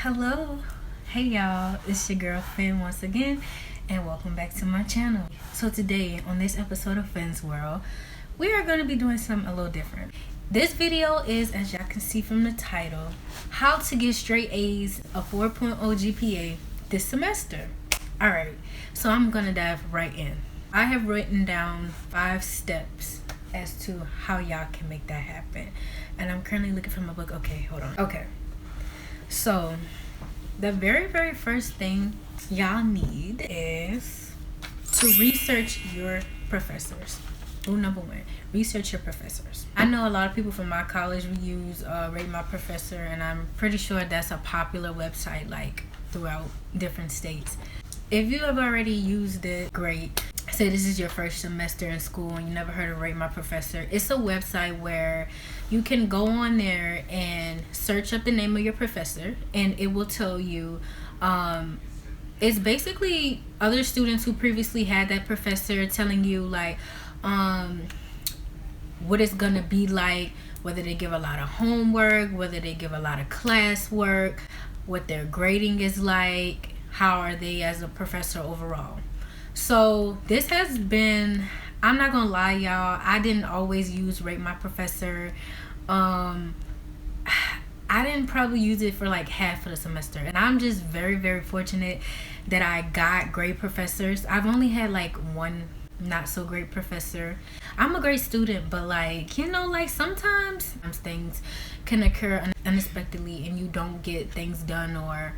Hello, hey y'all, it's your girl Finn once again, and welcome back to my channel. So today on this episode of Finn's World, we are going to be doing something a little different. This video is, as y'all can see from the title, how to get straight A's, a 4.0 GPA this semester. Alright, so I'm going to dive right in. I have written down 5 steps as to how y'all can make that happen, and I'm currently looking for my book. Okay, hold on. Okay. So, the very first thing y'all need is to research your professors. Rule number 1, research your professors. I know a lot of people from my college we use Rate My Professor, and I'm pretty sure that's a popular website like throughout different states. If you have already used it, great. Say this is your first semester in school and you never heard of Rate My Professor. It's a website where you can go on there and search up the name of your professor, and it will tell you it's basically other students who previously had that professor telling you like what it's gonna be like, whether they give a lot of homework, whether they give a lot of classwork, what their grading is like, how are they as a professor overall. So this has been, I'm not gonna lie y'all, I didn't always use Rate My Professor. I didn't probably use it for like half of the semester, and I'm just very fortunate that I got great professors. I've only had like one not so great professor. I'm a great student, but like, you know, like sometimes things can occur unexpectedly and you don't get things done, or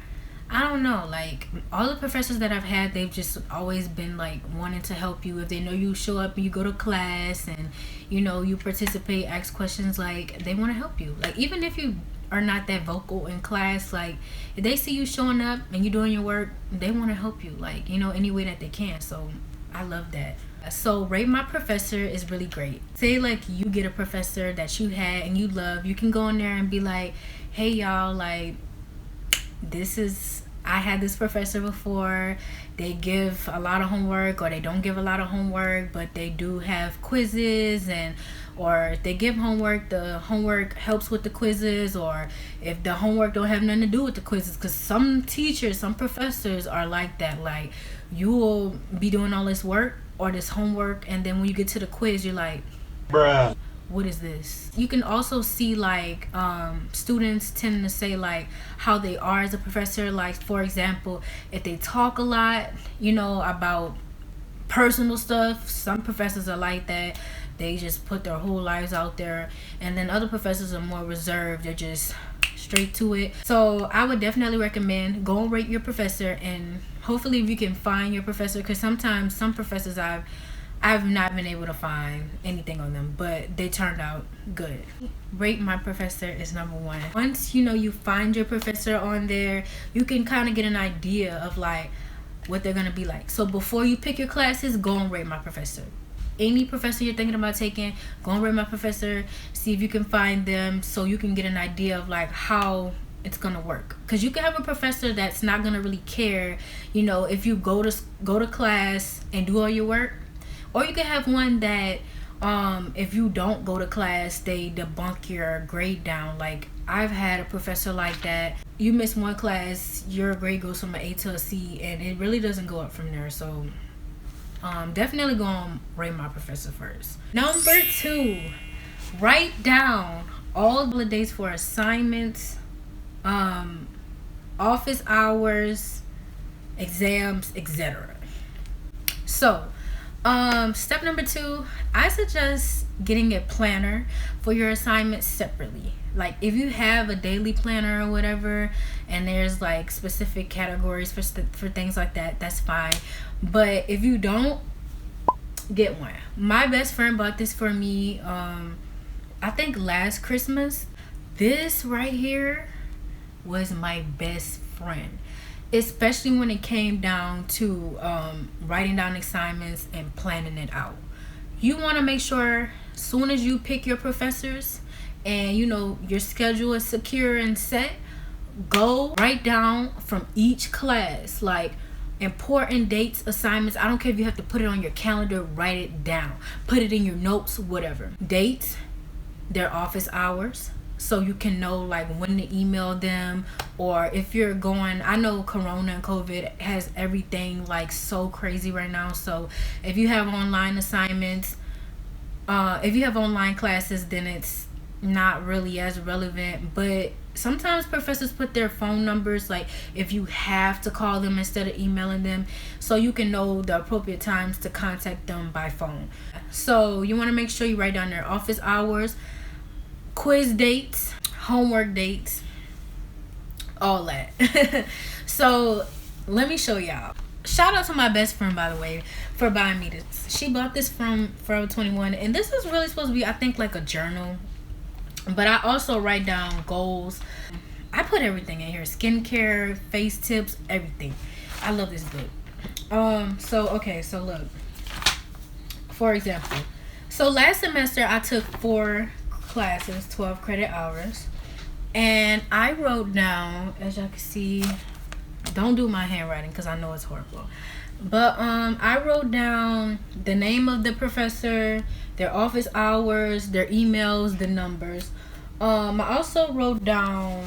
I don't know, like all the professors that I've had, they've just always been like wanting to help you. If they know you show up and you go to class and you know you participate, ask questions, like they want to help you. Like even if you are not that vocal in class, like if they see you showing up and you doing your work, they want to help you, like, you know, any way that they can. So I love that. So Rate My Professor is really great. Say like you get a professor that you had and you love, you can go in there and be like, hey y'all, like I had this professor before. They give a lot of homework, or they don't give a lot of homework, but they do have quizzes, or if they give homework, the homework helps with the quizzes, or if the homework don't have nothing to do with the quizzes, because some teachers, some professors are like that. Like you will be doing all this work or this homework, and then when you get to the quiz, you're like, bruh, what is this? You can also see like students tend to say like how they are as a professor. Like for example, if they talk a lot, you know, about personal stuff, some professors are like that. They just put their whole lives out there, and then other professors are more reserved. They're just straight to it. So I would definitely recommend go and rate your professor, and hopefully if you can find your professor, because sometimes some professors I've not been able to find anything on them, but they turned out good. Rate My Professor is number 1. Once you know you find your professor on there, you can kind of get an idea of like what they're gonna be like. So before you pick your classes, go and Rate My Professor. Any professor you're thinking about taking, go and Rate My Professor. See if you can find them so you can get an idea of like how it's gonna work. Because you can have a professor that's not gonna really care, you know, if you go to class and do all your work. Or you can have one that if you don't go to class, they debunk your grade down. Like I've had a professor like that. You miss one class, your grade goes from an A to a C, and it really doesn't go up from there. So definitely go and Rate My Professor first. Number 2, write down all the dates for assignments, office hours, exams, etc. So step number 2, I suggest getting a planner for your assignments separately. Like if you have a daily planner or whatever, and there's like specific categories for things like that, that's fine. But if you don't, get one. My best friend bought this for me I think last Christmas. This right here was my best friend, especially when it came down to writing down assignments and planning it out. You want to make sure as soon as you pick your professors and you know your schedule is secure and set, go write down from each class like important dates, assignments. I don't care if you have to put it on your calendar, write it down, put it in your notes, whatever. Dates, their office hours, so you can know like when to email them. Or if you're going, I know Corona and COVID has everything like so crazy right now, so if you have online assignments, if you have online classes, then it's not really as relevant. But sometimes professors put their phone numbers, like if you have to call them instead of emailing them, so you can know the appropriate times to contact them by phone. So you want to make sure you write down their office hours, quiz dates, homework dates, all that. So let me show y'all. Shout out to my best friend, by the way, for buying me this. She bought this from Forever 21, and this is really supposed to be, I think, like a journal. But I also write down goals. I put everything in here: skincare, face tips, everything. I love this book. So look. For example, so last semester I took 4 classes, 12 credit hours, and I wrote down, as y'all can see, don't do my handwriting because I know it's horrible, but I wrote down the name of the professor, their office hours, their emails, the numbers. I also wrote down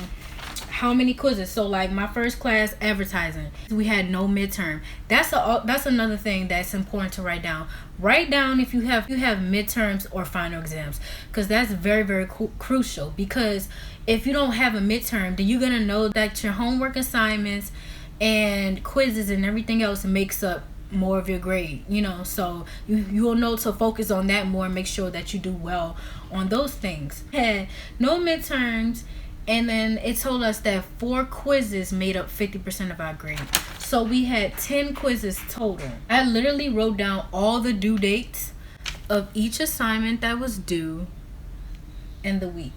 how many quizzes. So like my first class, advertising, we had no midterm. That's another thing that's important to write down. Write down if you have midterms or final exams, because that's very, very crucial. Because if you don't have a midterm, then you're gonna know that your homework assignments and quizzes and everything else makes up more of your grade, you know. So you will know to focus on that more and make sure that you do well on those things. Had no midterms, and then it told us that 4 quizzes made up 50% of our grade. So we had 10 quizzes total. I literally wrote down all the due dates of each assignment that was due in the week.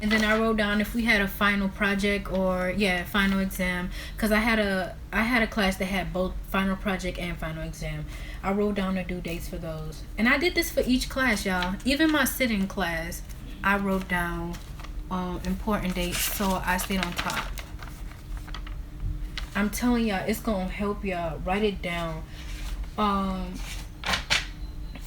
And then I wrote down if we had a final project or final exam, because I had a class that had both final project and final exam. I wrote down the due dates for those, and I did this for each class, y'all. Even my sitting class, I wrote down important dates so I stayed on top. I'm telling y'all, it's gonna help y'all. Write it down.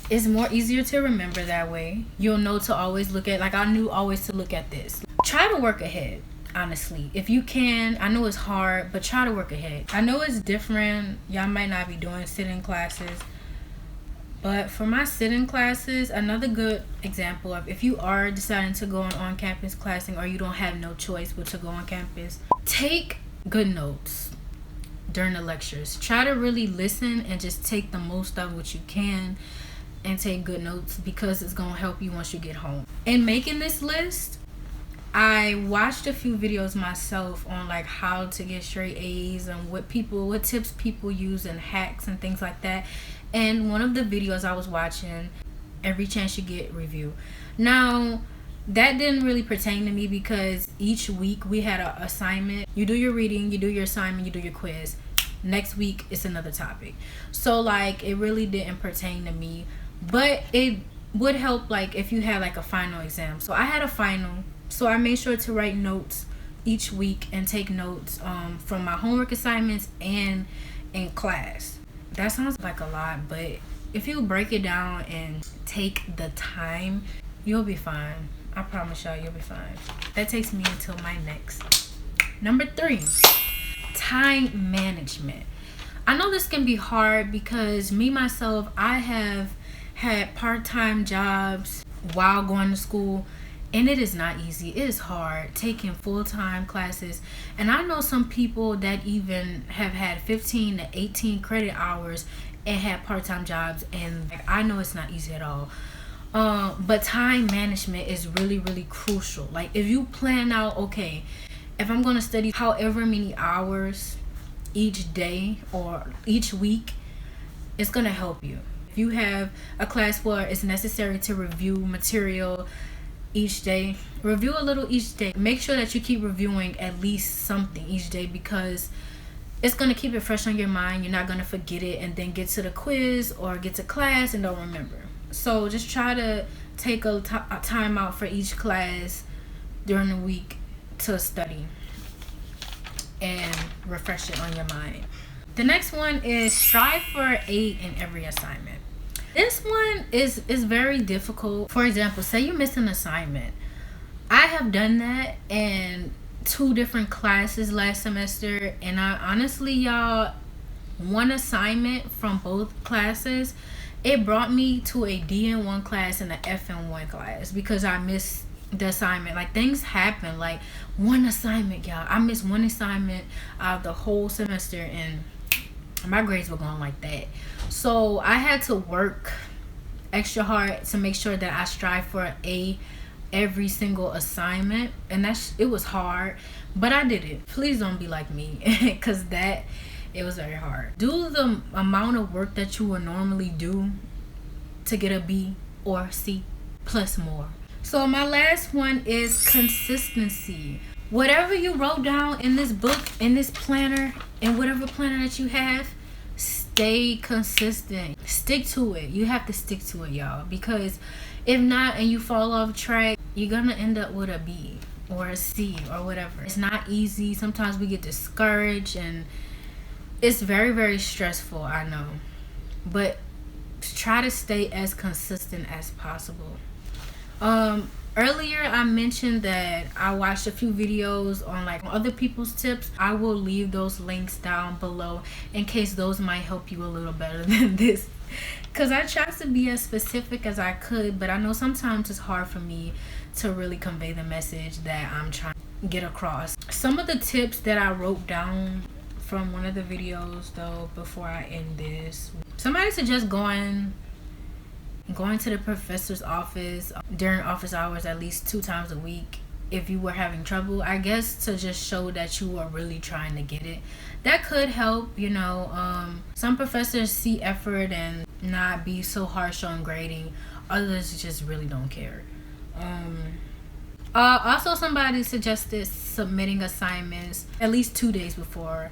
It's more easier to remember that way. You'll know to always look at, like I knew always to look at this. Try to work ahead, honestly. If you can, I know it's hard, but try to work ahead. I know it's different. Y'all might not be doing sit-in classes. But for my sit-in classes, another good example of if you are deciding to go on campus classing, or you don't have no choice but to go on campus, take good notes during the lectures. Try to really listen and just take the most of what you can and take good notes, because it's going to help you once you get home. In making this list, I watched a few videos myself on like how to get straight A's and what tips people use and hacks and things like that. And one of the videos I was watching, Every Chance You Get review. Now, that didn't really pertain to me because each week we had an assignment. You do your reading, you do your assignment, you do your quiz. Next week it's another topic. So like it really didn't pertain to me, but it would help like if you had like a final exam. So I had a final, so I made sure to write notes each week and take notes from my homework assignments and in class. That sounds like a lot, but if you break it down and take the time, you'll be fine. I promise y'all, you'll be fine. That takes me into my next. Number 3, time management. I know this can be hard because me, myself, I have had part-time jobs while going to school, and it is not easy. It is hard taking full-time classes. And I know some people that even have had 15 to 18 credit hours and had part-time jobs, and I know it's not easy at all. But time management is really, really crucial. Like if you plan out, okay, if I'm going to study however many hours each day or each week, it's going to help you. If you have a class where it's necessary to review material each day, review a little each day. Make sure that you keep reviewing at least something each day, because it's going to keep it fresh on your mind. You're not going to forget it and then get to the quiz or get to class and don't remember. So just try to take a time out for each class during the week to study and refresh it on your mind. The next one is strive for 8 in every assignment. This one is very difficult. For example, say you miss an assignment. I have done that in 2 different classes last semester, and I honestly, y'all, one assignment from both classes, it brought me to a D in one class and an F in one class because I missed the assignment. Like, things happen. Like, one assignment, y'all, I missed one assignment out of the whole semester, and my grades were going like that. So I had to work extra hard to make sure that I strive for an A every single assignment, and it was hard, but I did it. Please don't be like me, because it was very hard. Do the amount of work that you would normally do to get a B or C plus more. So my last one is consistency. Whatever you wrote down in this book, in this planner, in whatever planner that you have, stay consistent. Stick to it. You have to stick to it, y'all, because if not and you fall off track, you're gonna end up with a B or a C or whatever. It's not easy. Sometimes we get discouraged, and it's very, very stressful, I know, but try to stay as consistent as possible. Earlier I mentioned that I watched a few videos on like other people's tips. I will leave those links down below in case those might help you a little better than this, because I tried to be as specific as I could, but I know sometimes it's hard for me to really convey the message that I'm trying to get across. Some of the tips that I wrote down from one of the videos, though, before I end this, somebody suggests going to the professor's office during office hours at least 2 times a week if you were having trouble, I guess, to just show that you are really trying to get it. That could help, you know. Some professors see effort and not be so harsh on grading. Others just really don't care. Also, somebody suggested submitting assignments at least 2 days before.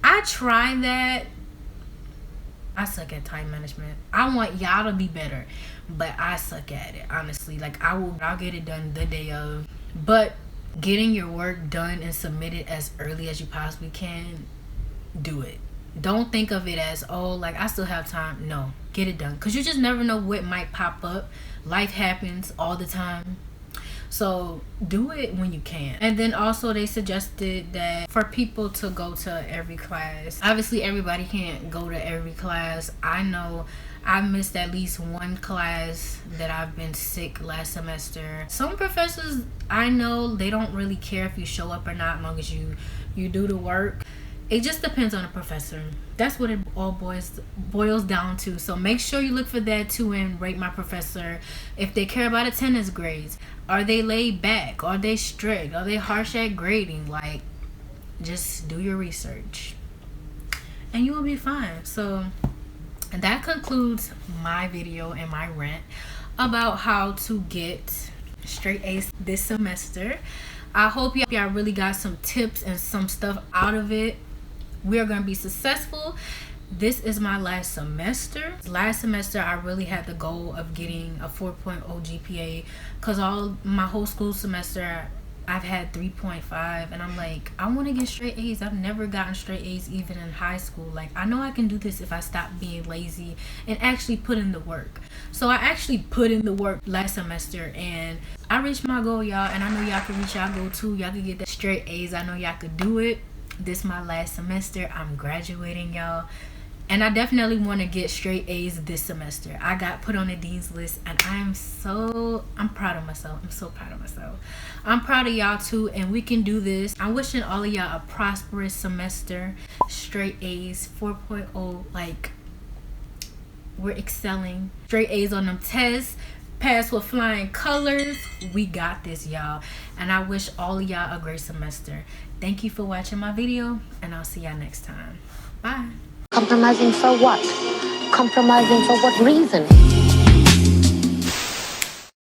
I tried that. I suck at time management. I want y'all to be better, but I suck at it, honestly. Like, I'll get it done the day of, but getting your work done and submitted as early as you possibly can, do it. Don't think of it as, oh, like, I still have time. No, get it done, because you just never know what might pop up. Life happens all the time. So do it when you can. And then also they suggested that for people to go to every class. Obviously everybody can't go to every class. I know I missed at least 1 class that I've been sick last semester. Some professors, I know, they don't really care if you show up or not, as long as you do the work. It just depends on the professor. That's what it all boils down to. So make sure you look for that too and rate my professor. If they care about attendance grades, are they laid back? Are they strict? Are they harsh at grading? Like, just do your research and you will be fine. So that concludes my video and my rant about how to get straight A's this semester. I hope y'all really got some tips and some stuff out of it. We are going to be successful. This is my last semester. Last semester, I really had the goal of getting a 4.0 GPA, because my whole school semester, I've had 3.5, and I'm like, I want to get straight A's. I've never gotten straight A's even in high school. Like, I know I can do this if I stop being lazy and actually put in the work. So I actually put in the work last semester, and I reached my goal, y'all, and I know y'all can reach y'all goal too. Y'all can get that straight A's. I know y'all could do it. This is my last semester. I'm graduating, y'all, and I definitely want to get straight A's this semester. I got put on the dean's list, and I'm proud of myself. I'm so proud of myself. I'm proud of y'all too, and we can do this. I'm wishing all of y'all a prosperous semester. Straight A's, 4.0, like, we're excelling. Straight A's on them tests. Pass with flying colors. We got this, y'all, and I wish all of y'all a great semester. Thank you for watching my video, and I'll see y'all next time. Bye. Compromising for what? Compromising for what reason?